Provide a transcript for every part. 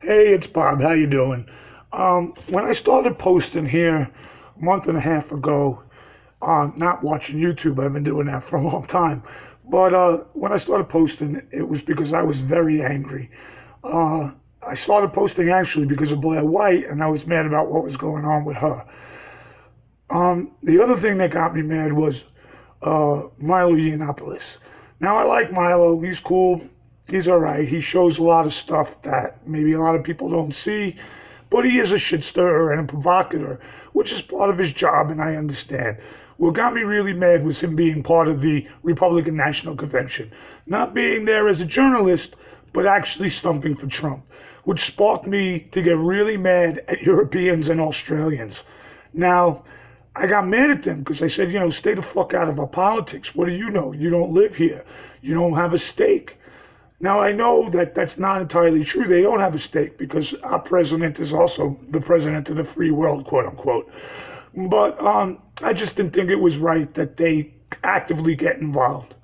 Hey, it's Bob. How you doing? When I started posting here a month and a half ago, not watching YouTube, I've been doing that for a long time. But when I started posting, it was because I was very angry. I started posting actually because of Blair White, and I was mad about what was going on with her. The other thing that got me mad was Milo Yiannopoulos. Now I like Milo. He's cool. He's all right. He shows a lot of stuff that maybe a lot of people don't see, but he is a shit stirrer and a provocateur, which is part of his job, and I understand. What got me really mad was him being part of the Republican National Convention, not being there as a journalist, but actually stumping for Trump, which sparked me to get really mad at Europeans and Australians. Now, I got mad at them because I said, stay the fuck out of our politics. What do you know? You don't live here. You don't have a stake. Now, I know that that's not entirely true. They don't have a stake because our president is also the president of the free world, quote unquote. But I just didn't think it was right that they actively get involved.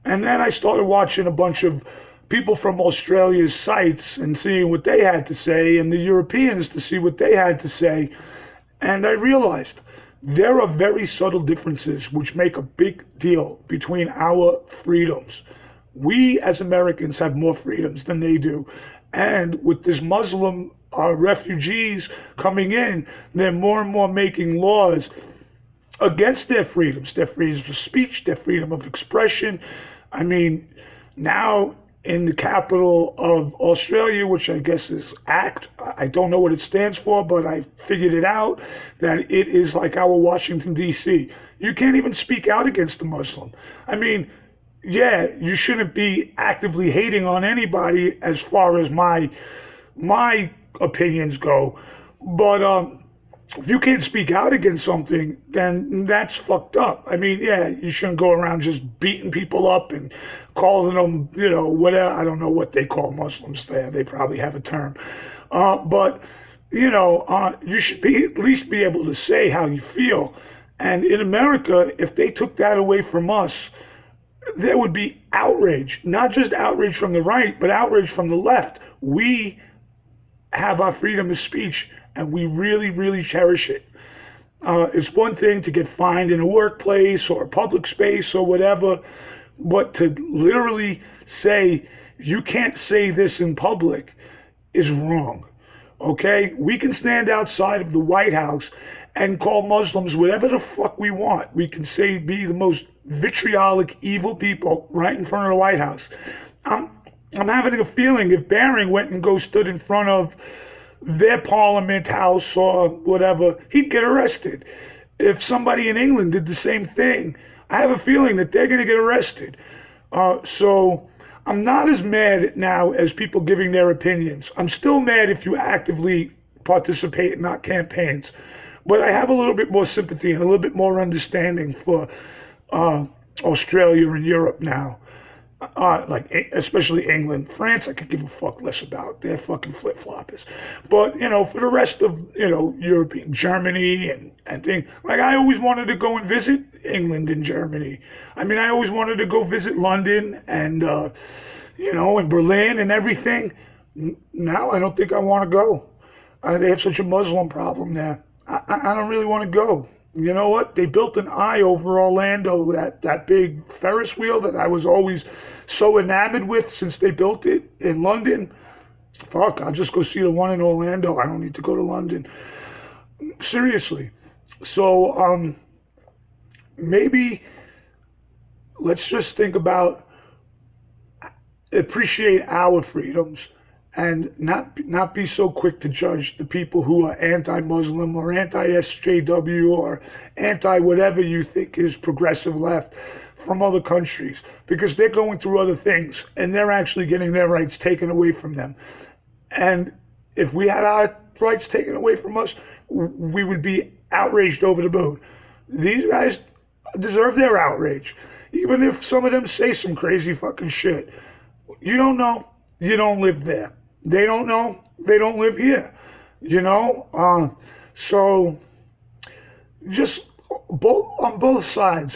And then I started watching a bunch of people from Australia's sites and seeing what they had to say, and the Europeans to see what they had to say. And I realized there are very subtle differences which make a big deal between our freedoms. We as Americans have more freedoms than they do. And with this Muslim refugees coming in, they're more and more making laws against their freedoms of speech, their freedom of expression. I mean, now in the capital of Australia, which I guess is ACT. I don't know what it stands for, but I figured it out, that it is like our Washington, D.C. You can't even speak out against a Muslim. I mean, yeah, you shouldn't be actively hating on anybody as far as my opinions go, but if you can't speak out against something, then that's fucked up. I mean, yeah, you shouldn't go around just beating people up and calling them, whatever. I don't know what they call Muslims there. They probably have a term. But, you should at least be able to say how you feel. And in America, if they took that away from us, there would be outrage, not just outrage from the right, but outrage from the left. We have our freedom of speech, and we really, really cherish it. It's one thing to get fined in a workplace or a public space or whatever, but to literally say you can't say this in public is wrong. Okay? We can stand outside of the White House and call Muslims whatever the fuck we want. We can say be the most vitriolic, evil people right in front of the White House. I'm having a feeling if Barring went and stood in front of their parliament house or whatever, he'd get arrested. If somebody in England did the same thing, I have a feeling that they're going to get arrested. So I'm not as mad now as people giving their opinions. I'm still mad if you actively participate in our campaigns. But I have a little bit more sympathy and a little bit more understanding for Australia and Europe now. Especially England. France, I could give a fuck less about. They're fucking flip-floppers. But, for the rest of, European, Germany and things, like I always wanted to go and visit England and Germany. I mean, I always wanted to go visit London and, and Berlin and everything. Now I don't think I want to go. They have such a Muslim problem there. I don't really want to go. You know what? They built an eye over Orlando, that big Ferris wheel that I was always so enamored with since they built it in London. Fuck, I'll just go see the one in Orlando. I don't need to go to London. Seriously. So, maybe let's just think about appreciate our freedoms and not be so quick to judge the people who are anti-Muslim or anti-SJW or anti-whatever you think is progressive left from other countries, because they're going through other things and they're actually getting their rights taken away from them. And if we had our rights taken away from us, we would be outraged over the moon. These guys deserve their outrage, even if some of them say some crazy fucking shit. You don't know, you don't live there. They don't know, they don't live here, so just on both sides,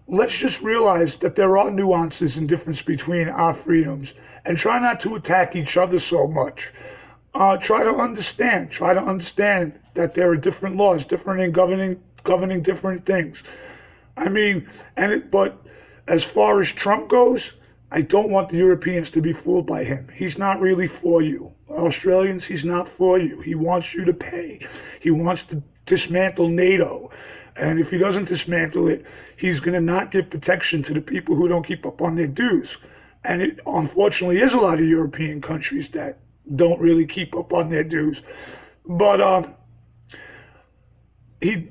let's just realize that there are nuances and difference between our freedoms and try not to attack each other so much. Try to understand. Try to understand that there are different laws, different in governing different things. I mean, but as far as Trump goes, I don't want the Europeans to be fooled by him. He's not really for you. Australians, he's not for you. He wants you to pay. He wants to dismantle NATO. And if he doesn't dismantle it, he's going to not give protection to the people who don't keep up on their dues. And it unfortunately is a lot of European countries that don't really keep up on their dues. But he,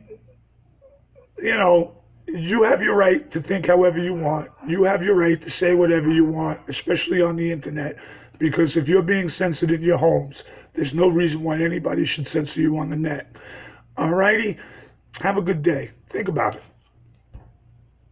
you know, you have your right to think however you want. You have your right to say whatever you want, especially on the internet. Because if you're being censored in your homes, there's no reason why anybody should censor you on the net. Alrighty? Have a good day. Think about it.